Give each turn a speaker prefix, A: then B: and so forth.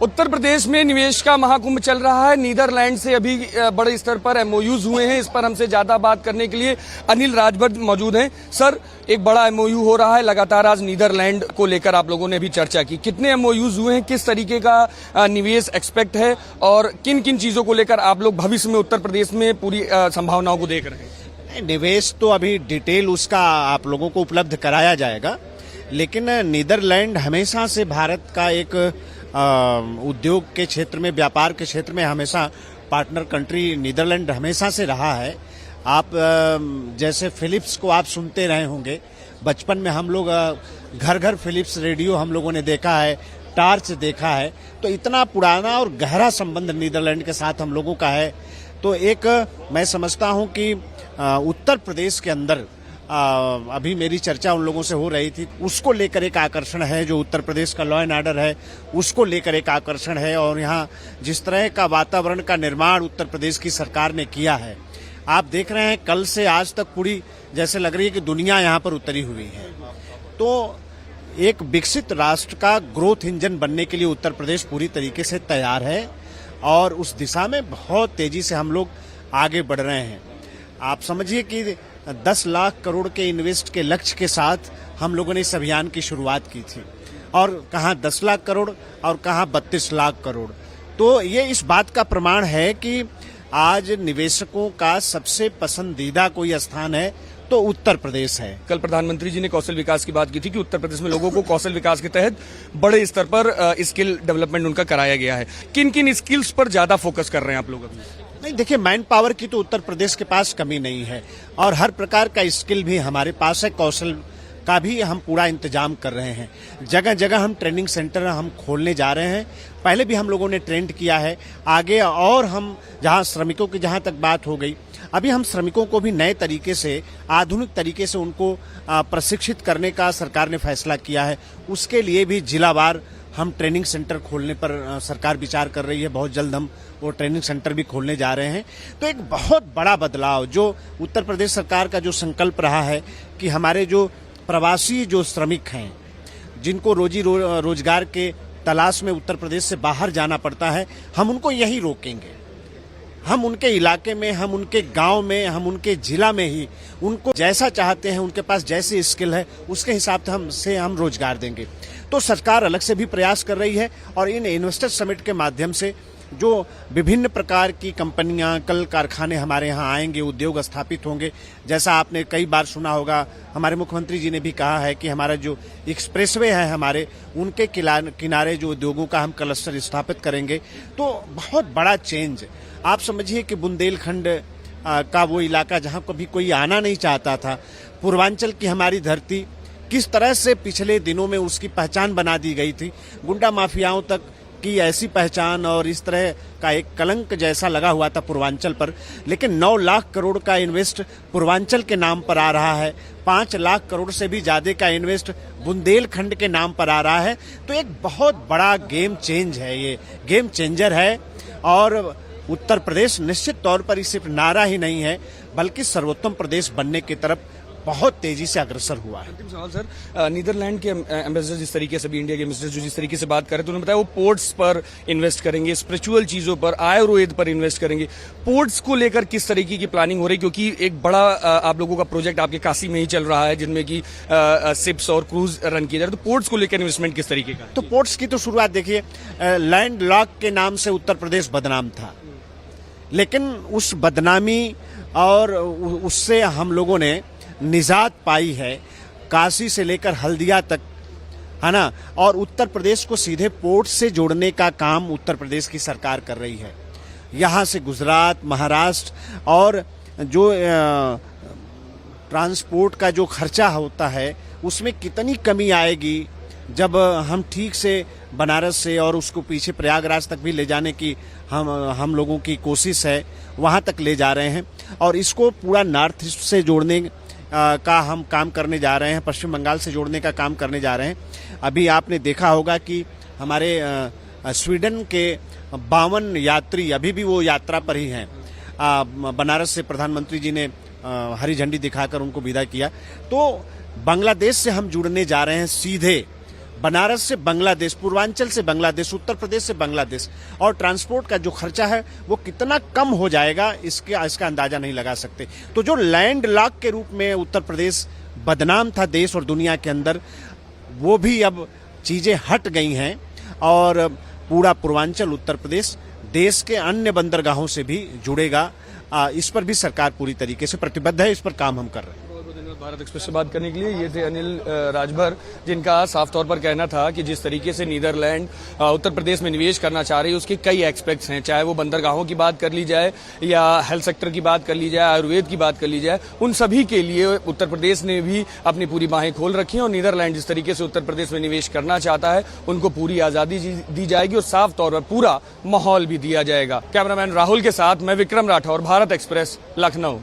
A: उत्तर प्रदेश में निवेश का महाकुंभ चल रहा है। नीदरलैंड से अभी बड़े स्तर पर एमओयूज हुए हैं। इस पर हमसे ज्यादा बात करने के लिए अनिल राजभर मौजूद हैं। सर, एक बड़ा एमओयू हो रहा है लगातार, आज नीदरलैंड को लेकर आप लोगों ने भी चर्चा की। कितने एमओयूज हुए हैं, किस तरीके का निवेश एक्सपेक्ट है और किन किन चीजों को लेकर आप लोग भविष्य में उत्तर प्रदेश में पूरी संभावनाओं को देख रहे हैं?
B: निवेश तो अभी डिटेल उसका आप लोगों को उपलब्ध कराया जाएगा, लेकिन नीदरलैंड हमेशा से भारत का एक उद्योग के क्षेत्र में, व्यापार के क्षेत्र में हमेशा पार्टनर कंट्री नीदरलैंड हमेशा से रहा है। आप जैसे फिलिप्स को आप सुनते रहे होंगे, बचपन में हम लोग घर घर फिलिप्स रेडियो हम लोगों ने देखा है, टार्च देखा है। तो इतना पुराना और गहरा संबंध नीदरलैंड के साथ हम लोगों का है। तो एक मैं समझता हूं कि उत्तर प्रदेश के अंदर अभी मेरी चर्चा उन लोगों से हो रही थी, उसको लेकर एक आकर्षण है। जो उत्तर प्रदेश का लॉ एंड ऑर्डर है उसको लेकर एक आकर्षण है, और यहाँ जिस तरह का वातावरण का निर्माण उत्तर प्रदेश की सरकार ने किया है, आप देख रहे हैं कल से आज तक पूरी जैसे लग रही है कि दुनिया यहाँ पर उतरी हुई है। तो एक विकसित राष्ट्र का ग्रोथ इंजन बनने के लिए उत्तर प्रदेश पूरी तरीके से तैयार है और उस दिशा में बहुत तेजी से हम लोग आगे बढ़ रहे हैं। आप समझिए कि 10 लाख करोड़ के इन्वेस्ट के लक्ष्य के साथ हम लोगों ने इस अभियान की शुरुआत की थी, और कहाँ 10 लाख करोड़ और कहाँ 32 लाख करोड़। तो ये इस बात का प्रमाण है कि आज निवेशकों का सबसे पसंदीदा कोई स्थान है तो उत्तर प्रदेश है।
A: कल प्रधानमंत्री जी ने कौशल विकास की बात की थी कि उत्तर प्रदेश में लोगों को कौशल विकास के तहत बड़े स्तर पर स्किल डेवलपमेंट उनका कराया गया है। किन किन स्किल्स पर ज्यादा फोकस कर रहे हैं आप लोग अभी?
B: नहीं, देखिए, मैन पावर की तो उत्तर प्रदेश के पास कमी नहीं है और हर प्रकार का स्किल भी हमारे पास है। कौशल का भी हम पूरा इंतजाम कर रहे हैं। जगह जगह हम ट्रेनिंग सेंटर हम खोलने जा रहे हैं। पहले भी हम लोगों ने ट्रेंड किया है आगे, और हम जहां श्रमिकों की जहां तक बात हो गई, अभी हम श्रमिकों को भी नए तरीके से, आधुनिक तरीके से उनको प्रशिक्षित करने का सरकार ने फैसला किया है। उसके लिए भी जिलावार हम ट्रेनिंग सेंटर खोलने पर सरकार विचार कर रही है। बहुत जल्द हम वो ट्रेनिंग सेंटर भी खोलने जा रहे हैं। तो एक बहुत बड़ा बदलाव जो उत्तर प्रदेश सरकार का जो संकल्प रहा है कि हमारे जो प्रवासी जो श्रमिक हैं, जिनको रोजगार के तलाश में उत्तर प्रदेश से बाहर जाना पड़ता है, हम उनको यही रोकेंगे। हम उनके इलाके में, हम उनके गांव में, हम उनके जिला में ही उनको जैसा चाहते हैं, उनके पास जैसी स्किल है, उसके हिसाब से हम रोजगार देंगे। तो सरकार अलग से भी प्रयास कर रही है, और इन इन्वेस्टर समिट के माध्यम से जो विभिन्न प्रकार की कंपनियां, कल कारखाने हमारे यहाँ आएंगे, उद्योग स्थापित होंगे। जैसा आपने कई बार सुना होगा, हमारे मुख्यमंत्री जी ने भी कहा है कि हमारा जो एक्सप्रेसवे है हमारे, उनके किनारे जो उद्योगों का हम क्लस्टर स्थापित करेंगे। तो बहुत बड़ा चेंज। आप समझिए कि बुंदेलखंड का वो इलाका जहाँ कभी कोई आना नहीं चाहता था, पूर्वांचल की हमारी धरती किस तरह से पिछले दिनों में उसकी पहचान बना दी गई थी। गुंडा माफियाओं तक की ऐसी पहचान और इस तरह का एक कलंक जैसा लगा हुआ था पूर्वांचल पर, लेकिन 9 लाख करोड़ का इन्वेस्ट पूर्वांचल के नाम पर आ रहा है। 5 लाख करोड़ से भी ज्यादा का इन्वेस्ट बुंदेलखंड के नाम पर आ रहा है। तो एक बहुत बड़ा गेम चेंज है, ये गेम चेंजर है। और उत्तर प्रदेश निश्चित तौर पर सिर्फ नारा ही नहीं है, बल्कि सर्वोत्तम प्रदेश बनने की तरफ बहुत तेजी से अग्रसर हुआ है।
A: अंतिम सवाल सर, नीदरलैंड के एम्बेसडर जिस तरीके से, अभी इंडिया के एम्बेसडर जो जिस तरीके से बात कर रहे थे, उन्होंने बताया वो पोर्ट्स पर इन्वेस्ट करेंगे, स्पिरिचुअल चीजों पर, आयुर्वेद पर इन्वेस्ट करेंगे। पोर्ट्स को लेकर किस तरीके की प्लानिंग हो रही है? क्योंकि एक बड़ा आप लोगों का प्रोजेक्ट आपके काशी में ही चल रहा है, जिनमें की शिप्स और क्रूज रन किए जा रहे हैं। तो पोर्ट्स को लेकर इन्वेस्टमेंट किस तरीके का?
B: तो पोर्ट्स की तो शुरुआत देखिए, लैंड लॉक के नाम से उत्तर प्रदेश बदनाम था, लेकिन उस बदनामी और उससे हम लोगों ने निजात पाई है। काशी से लेकर हल्दिया तक, है ना, और उत्तर प्रदेश को सीधे पोर्ट से जोड़ने का काम उत्तर प्रदेश की सरकार कर रही है। यहाँ से गुजरात, महाराष्ट्र, और जो ट्रांसपोर्ट का जो खर्चा होता है उसमें कितनी कमी आएगी जब हम ठीक से बनारस से और उसको पीछे प्रयागराज तक भी ले जाने की हम लोगों की कोशिश है, वहाँ तक ले जा रहे हैं। और इसको पूरा नॉर्थ ईस्ट से जोड़ने का हम काम करने जा रहे हैं, पश्चिम बंगाल से जोड़ने का काम करने जा रहे हैं। अभी आपने देखा होगा कि हमारे स्वीडन के 52 यात्री अभी भी वो यात्रा पर ही हैं। बनारस से प्रधानमंत्री जी ने हरी झंडी दिखाकर उनको विदा किया। तो बांग्लादेश से हम जुड़ने जा रहे हैं सीधे बनारस से बांग्लादेश, पूर्वांचल से बांग्लादेश, उत्तर प्रदेश से बांग्लादेश, और ट्रांसपोर्ट का जो खर्चा है वो कितना कम हो जाएगा इसका अंदाजा नहीं लगा सकते। तो जो लैंड लॉक के रूप में उत्तर प्रदेश बदनाम था देश और दुनिया के अंदर, वो भी अब चीजें हट गई हैं और पूरा पूर्वांचल उत्तर प्रदेश देश के अन्य बंदरगाहों से भी जुड़ेगा। इस पर भी सरकार पूरी तरीके से प्रतिबद्ध है, इस पर काम हम कर रहे हैं।
A: भारत एक्सप्रेस से बात करने के लिए ये थे अनिल राजभर, जिनका साफ तौर पर कहना था कि जिस तरीके से नीदरलैंड उत्तर प्रदेश में निवेश करना चाह रही है उसके कई एस्पेक्ट्स हैं, चाहे वो बंदरगाहों की बात कर ली जाए या हेल्थ सेक्टर की बात कर ली जाए, आयुर्वेद की बात कर ली जाए, उन सभी के लिए उत्तर प्रदेश ने भी अपनी पूरी बाहें खोल रखी हैं और नीदरलैंड जिस तरीके से उत्तर प्रदेश में निवेश करना चाहता है उनको पूरी आजादी दी जाएगी और साफ तौर पर पूरा माहौल भी दिया जाएगा। कैमरामैन राहुल के साथ मैं विक्रम राठौर, भारत एक्सप्रेस, लखनऊ।